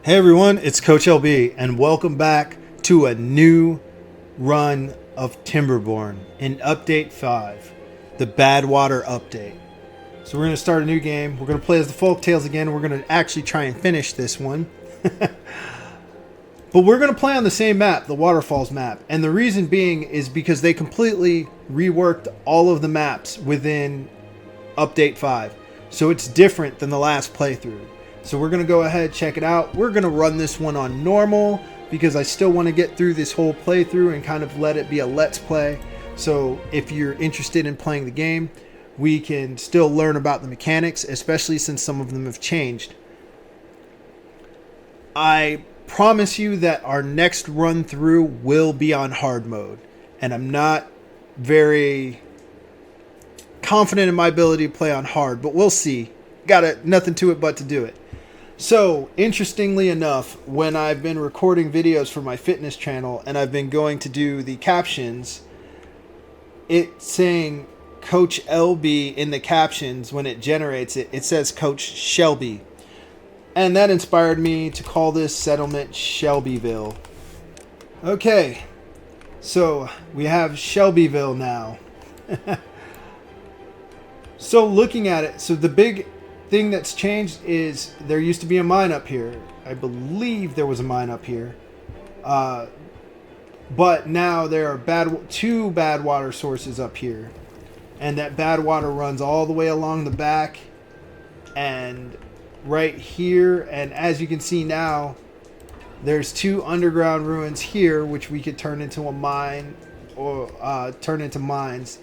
Hey everyone, it's Coach LB, and welcome back to a new run of Timberborn in Update 5, the Bad Water Update. So we're going to start a new game. We're going to play as the Folktales again. We're going to actually try and finish this one. But we're going to play on the same map, the Waterfalls map. And the reason being is because they completely reworked all of the maps within Update 5. So it's different than the last playthrough. So we're going to go ahead, check it out. We're going to run this one on normal because I still want to get through this whole playthrough and kind of let it be a let's play. So if you're interested in playing the game, we can still learn about the mechanics, especially since some of them have changed. I promise you that our next run through will be on hard mode. And I'm not very confident in my ability to play on hard, but we'll see. Nothing to it but to do it. So, interestingly enough, when I've been recording videos for my fitness channel and I've been going to do the captions, it's saying Coach LB in the captions. When it generates it, it says Coach Shelby. And that inspired me to call this settlement Shelbyville. Okay, so we have Shelbyville now. So looking at it, so the big thing that's changed is there used to be a mine up here. I believe there was a mine up here. But now there are two bad water sources up here. And that bad water runs all the way along the back and right here. And as you can see now, there's two underground ruins here, which we could turn into a mine or turn into mines,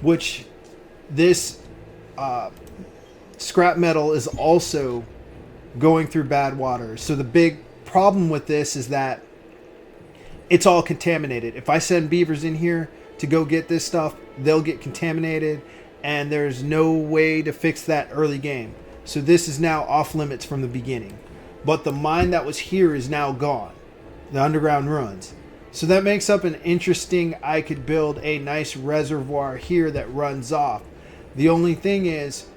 which this scrap metal is also going through bad water. So the big problem with this is that it's all contaminated. If I send beavers in here to go get this stuff, they'll get contaminated, and there's no way to fix that early game. So this is now off limits from the beginning. But the mine that was here is now gone. The underground ruins. So that makes up an interesting, I could build a nice reservoir here that runs off. The only thing is,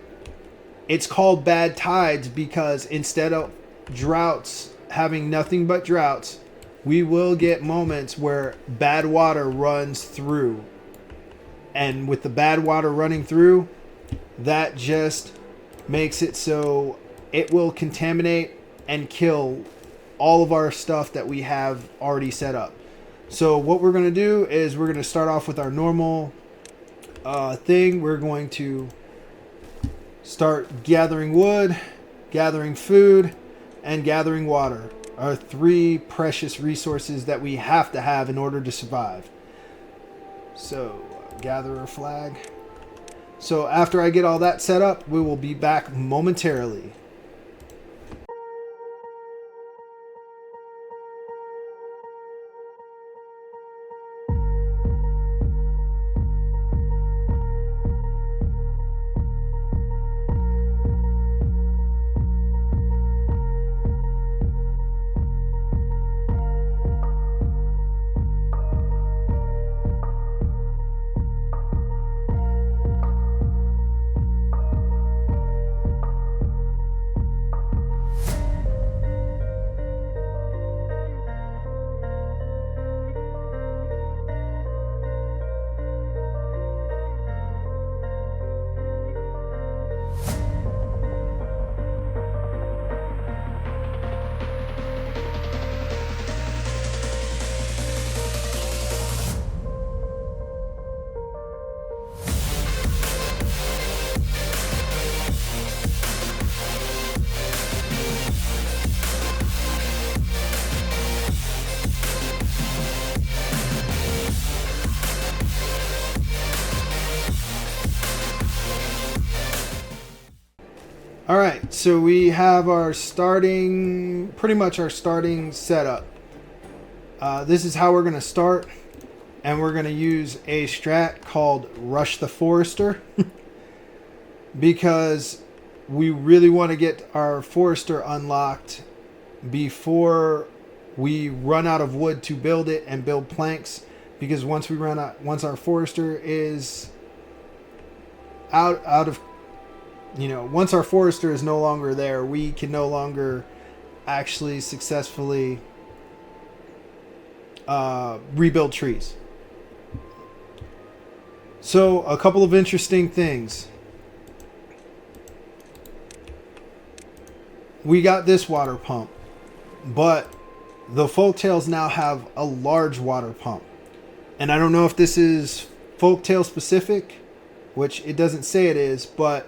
it's called bad tides because instead of droughts having nothing but droughts, we will get moments where bad water runs through. And with the bad water running through, that just makes it so it will contaminate and kill all of our stuff that we have already set up. So what we're going to do is we're going to start off with our normal thing. We're going to start gathering wood, gathering food, and gathering water. Are three precious resources that we have to have in order to survive. So, gatherer flag. So after I get all that set up, we will be back momentarily. All right, so we have our pretty much our starting setup. This is how we're going to start, and we're going to use a strat called Rush the Forester because we really want to get our Forester unlocked before we run out of wood to build it and build planks, because once our Forester is once our Forester is no longer there, we can no longer actually successfully rebuild trees. So a couple of interesting things. We got this water pump, but the folktales now have a large water pump. And I don't know if this is folktale specific, which it doesn't say it is, but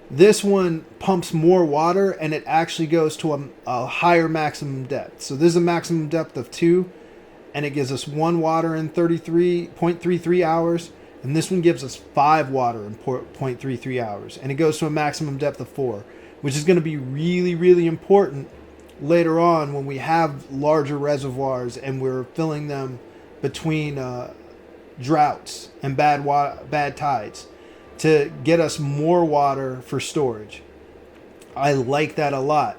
this one pumps more water and it actually goes to a higher maximum depth. So this is a maximum depth of 2, and it gives us 1 water in 33.33 hours. And this one gives us 5 water in 0.33 hours. And it goes to a maximum depth of 4, which is going to be really, really important later on when we have larger reservoirs and we're filling them between droughts and bad tides to get us more water for storage. I like that a lot.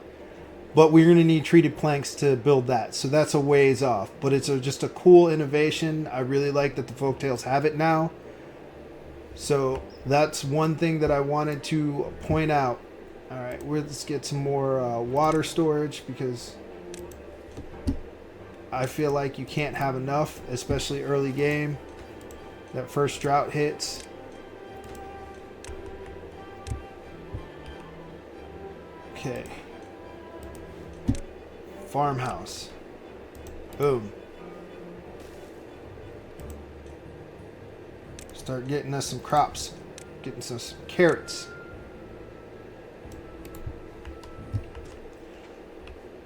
But we're going to need treated planks to build that. So that's a ways off. But it's just a cool innovation. I really like that the folktales have it now. So that's one thing that I wanted to point out. All right, let's get some more water storage, because I feel like you can't have enough, especially early game. That first drought hits. Okay. Farmhouse. Boom. Start getting us some crops. Getting some carrots.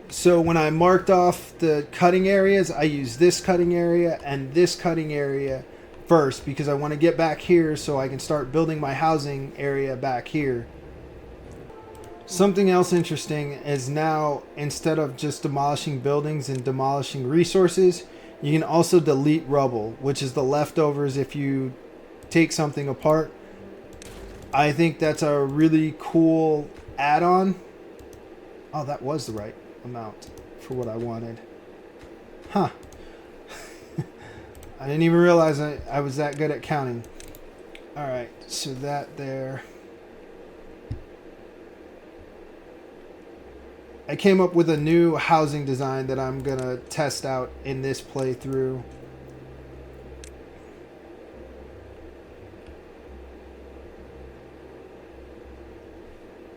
So when I marked off the cutting areas, I use this cutting area and this cutting area first, because I want to get back here so I can start building my housing area back here. Something else interesting is now, instead of just demolishing buildings and demolishing resources, you can also delete rubble, which is the leftovers if you take something apart. I think that's a really cool add-on. Oh, that was the right amount for what I wanted. Huh. I didn't even realize I was that good at counting. Alright, so that there. I came up with a new housing design that I'm gonna test out in this playthrough.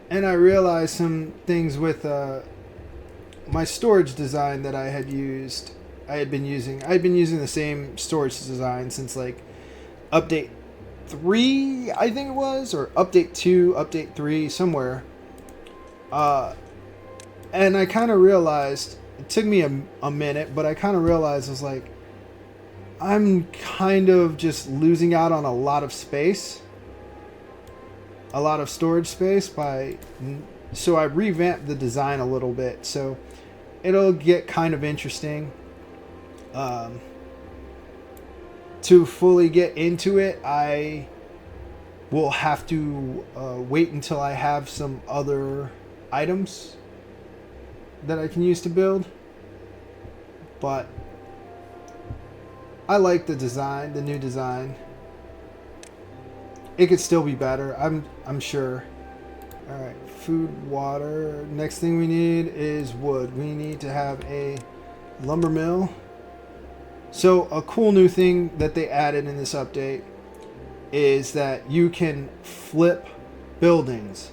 And I realized some things with my storage design that I had used. I'd been using the same storage design since like update 3, I think it was, or update 2, update 3, somewhere. And I kind of realized, it took me a minute, but I kind of realized, I was like, I'm kind of just losing out on a lot of space. A lot of storage space so I revamped the design a little bit. So it'll get kind of interesting. To fully get into it, I will have to wait until I have some other items that I can use to build. But I like the design, the new design. It could still be better, I'm sure. Alright, food, water. Next thing we need is wood. We need to have a lumber mill. So a cool new thing that they added in this update is that you can flip buildings.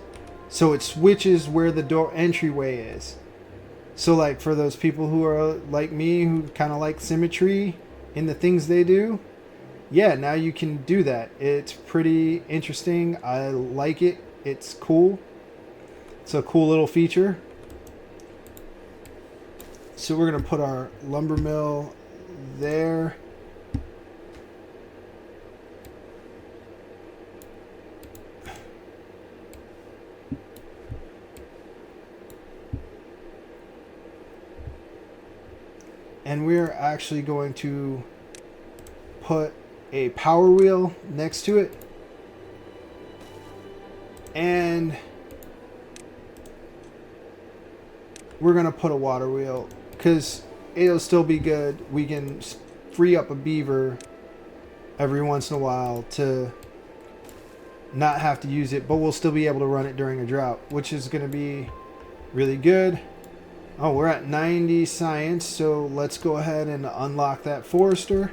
So it switches where the door entryway is. So like for those people who are like me, who kind of like symmetry in the things they do, yeah, now you can do that. It's pretty interesting. I like it. It's cool. It's a cool little feature. So we're going to put our lumber mill there. And we're actually going to put a power wheel next to it. And we're going to put a water wheel because it'll still be good. We can free up a beaver every once in a while to not have to use it, but we'll still be able to run it during a drought, which is going to be really good. Oh, we're at 90 science, so let's go ahead and unlock that forester.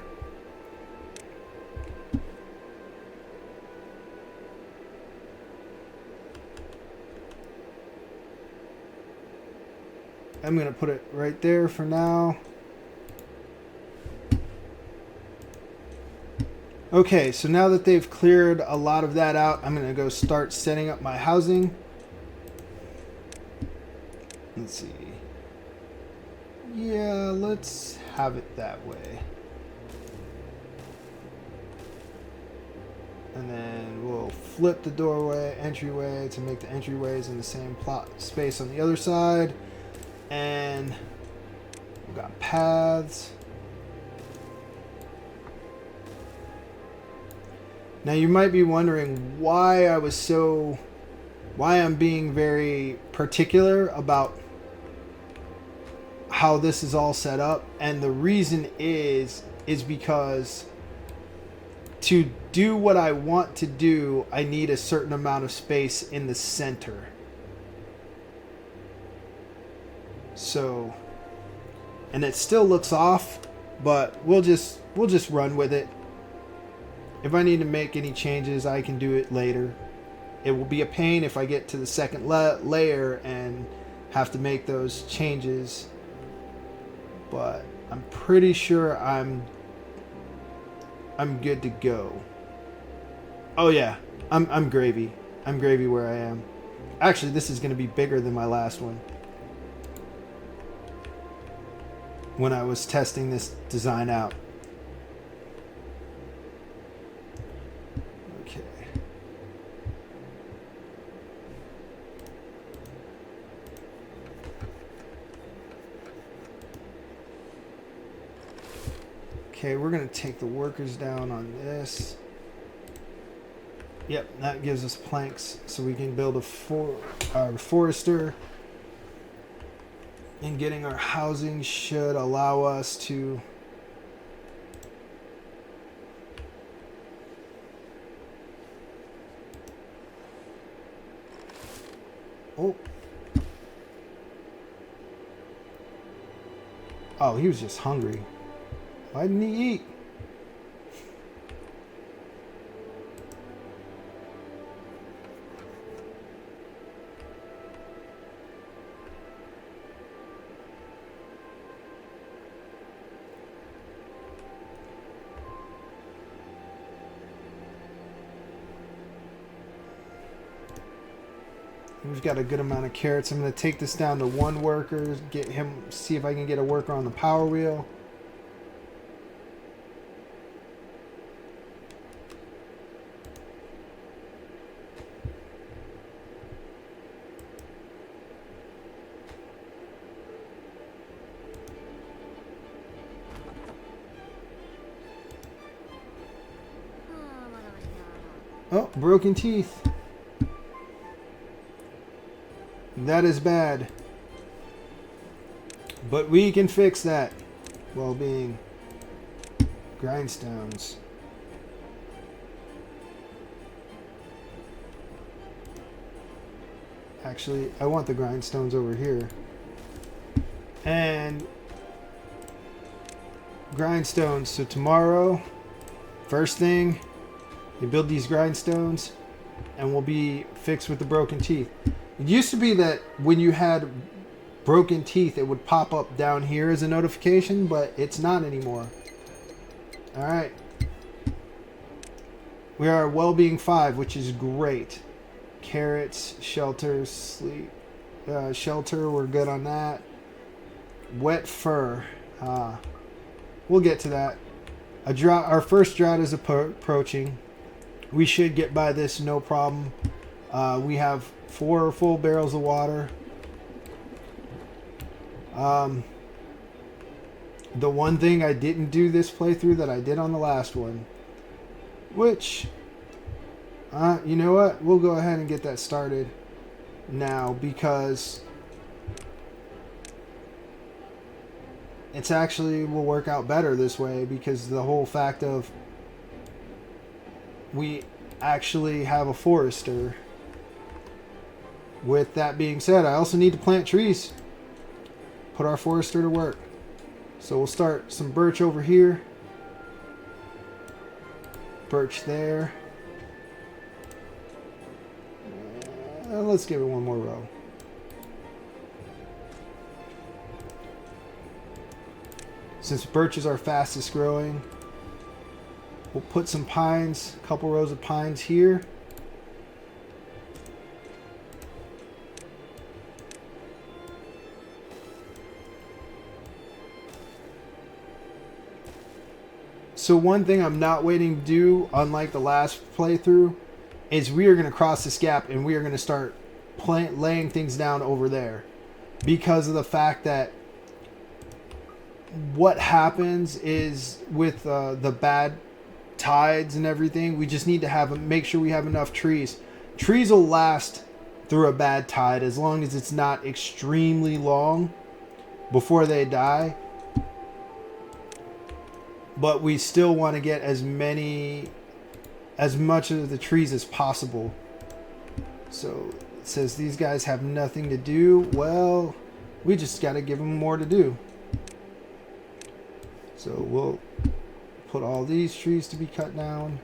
I'm going to put it right there for now. Okay, so now that they've cleared a lot of that out, I'm going to go start setting up my housing. Let's see. Yeah, let's have it that way. And then we'll flip the doorway, entryway to make the entryways in the same plot space on the other side. And we've got paths. Now you might be wondering why I'm being very particular about how this is all set up, and the reason is because to do what I want to do, I need a certain amount of space in the center. So, and it still looks off, but we'll just run with it. If I need to make any changes, I can do it later. It will be a pain if I get to the second layer and have to make those changes, but I'm pretty sure I'm good to go. Oh yeah, I'm gravy. I'm gravy where I am. Actually, this is going to be bigger than my last one. When I was testing this design out. Okay. Okay, we're going to take the workers down on this. Yep, that gives us planks so we can build a forester. And getting our housing should allow us to Oh, he was just hungry. Why didn't he eat? We've got a good amount of carrots. I'm going to take this down to one worker, get him, see if I can get a worker on the power wheel. Oh, broken teeth. That is bad. But we can fix that. Well-being. Grindstones. Actually, I want the grindstones over here. And grindstones. So tomorrow, first thing, you build these grindstones and we'll be fixed with the broken teeth. It used to be that when you had broken teeth, it would pop up down here as a notification, but it's not anymore. Alright. We are well-being 5, which is great. Carrots, shelter, sleep. Shelter, we're good on that. Wet fur. We'll get to that. A drought. Our first drought is approaching. We should get by this no problem. We have 4 full barrels of water. The one thing I didn't do this playthrough that I did on the last one, which, you know what? We'll go ahead and get that started now because it's actually will work out better this way because the whole fact of we actually have a forester. With that being said, I also need to plant trees. put our forester to work. So we'll start some birch over here. Birch there. Let's give it one more row. Since birch is our fastest growing, we'll put some pines, a couple rows of pines here. So one thing I'm not waiting to do, unlike the last playthrough, is we are going to cross this gap and we are going to start laying things down over there. Because of the fact that what happens is with the bad tides and everything, we just need to make sure we have enough trees. Trees will last through a bad tide as long as it's not extremely long before they die. But we still want to get as much of the trees as possible. So it says these guys have nothing to do. Well, we just got to give them more to do. So we'll put all these trees to be cut down.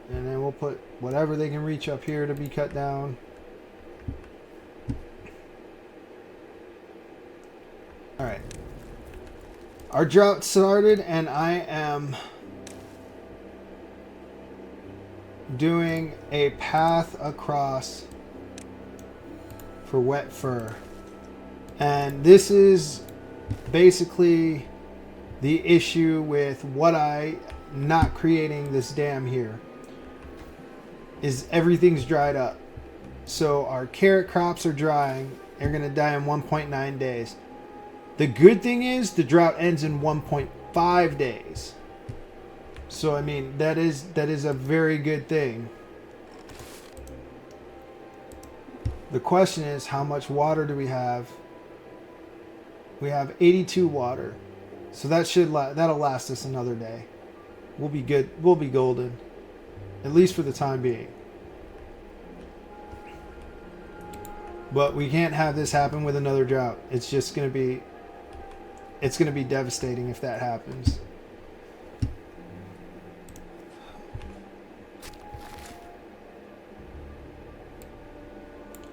And then we'll put whatever they can reach up here to be cut down. All right. Our drought started, and I am doing a path across for wet fur. And this is basically the issue with not creating this dam here, is everything's dried up. So our carrot crops are drying. They're going to die in 1.9 days. The good thing is the drought ends in 1.5 days. So I mean that is a very good thing. The question is, how much water do we have? We have 82 water. So that'll last us another day. We'll be good. We'll be golden. At least for the time being. But we can't have this happen with another drought. It's going to be devastating if that happens.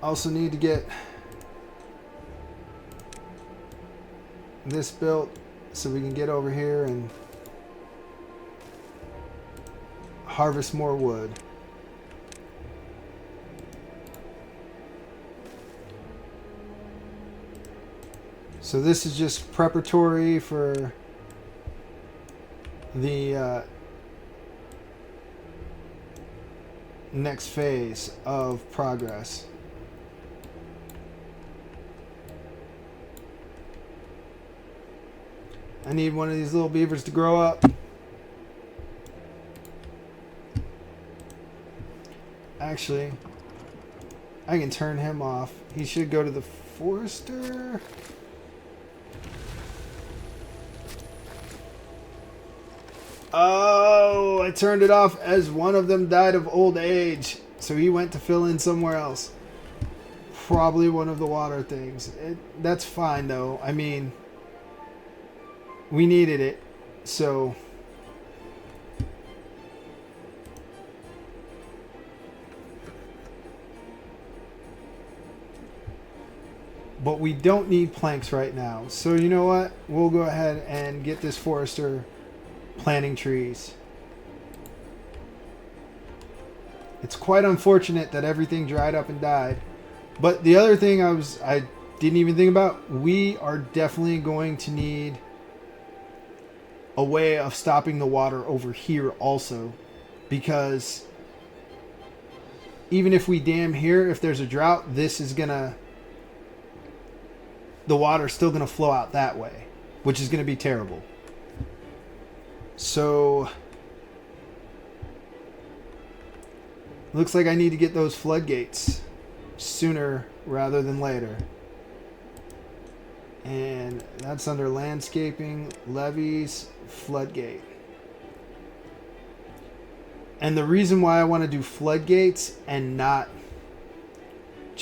Also need to get this built so we can get over here and harvest more wood. So this is just preparatory for the next phase of progress. I need one of these little beavers to grow up. Actually, I can turn him off. He should go to the forester. Oh, I turned it off as one of them died of old age. So he went to fill in somewhere else. Probably one of the water things. That's fine though. I mean, we needed it. So but we don't need planks right now. So you know what? We'll go ahead and get this forester planting trees. It's quite unfortunate that everything dried up and died. But the other thing I didn't even think about, we are definitely going to need a way of stopping the water over here also. Because even if we dam here, if there's a drought, the water's still gonna flow out that way, which is gonna be terrible. So looks like I need to get those floodgates sooner rather than later. And that's under landscaping, levees, floodgate. And the reason why I want to do floodgates and not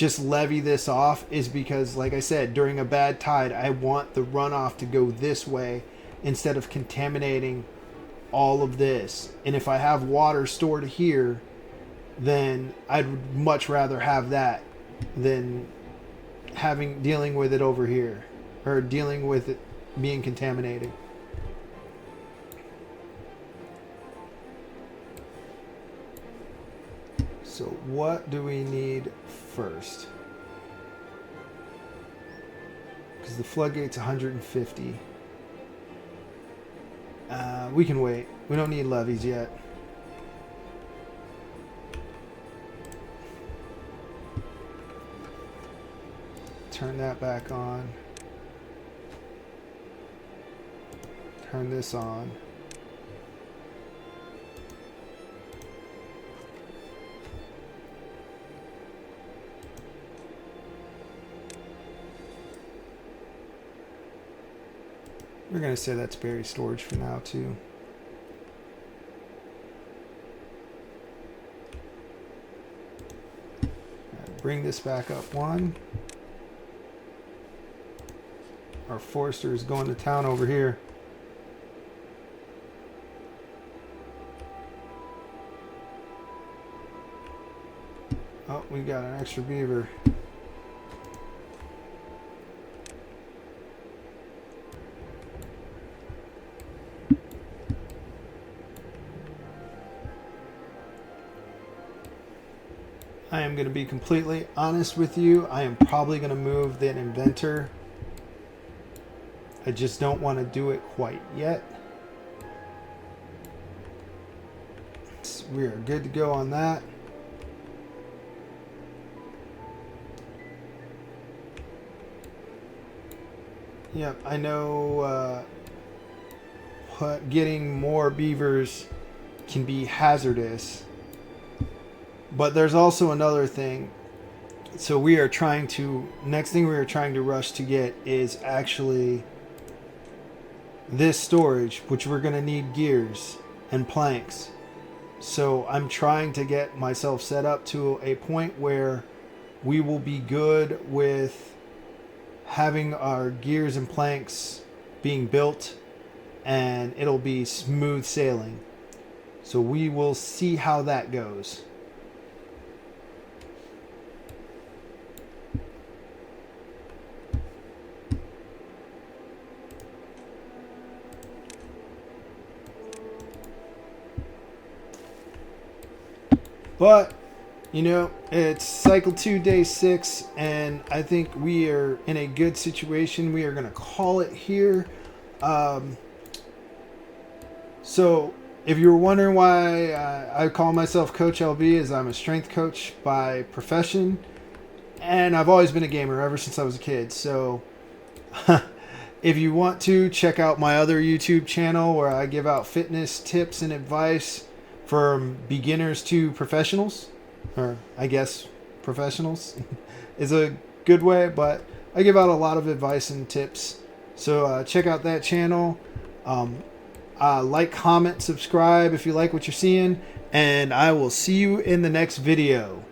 just levee this off is because, like I said, during a bad tide, I want the runoff to go this way instead of contaminating all of this. And if I have water stored here, then I'd much rather have that than dealing with it over here, or dealing with it being contaminated. So what do we need first? Because the floodgate's 150. We can wait. We don't need levees yet. Turn that back on. Turn this on. We're going to say that's berry storage for now, too. Right, bring this back up one. Our forester is going to town over here. Oh, we got an extra beaver. I am going to be completely honest with you. I am probably going to move that inventor. I just don't want to do it quite yet. We are good to go on that. Yep, I know getting more beavers can be hazardous. But there's also another thing. So next thing we are trying to rush to get is actually this storage, which we're going to need gears and planks. So I'm trying to get myself set up to a point where we will be good with having our gears and planks being built, and it'll be smooth sailing. So we will see how that goes. But, you know, it's cycle 2, day 6, and I think we are in a good situation. We are going to call it here. So, if you were wondering why I call myself Coach LB, is I'm a strength coach by profession, and I've always been a gamer ever since I was a kid. So, if you want to, check out my other YouTube channel where I give out fitness tips and advice from beginners to professionals, or I guess professionals is a good way, but I give out a lot of advice and tips. So check out that channel. Like, comment, subscribe if you like what you're seeing, and I will see you in the next video.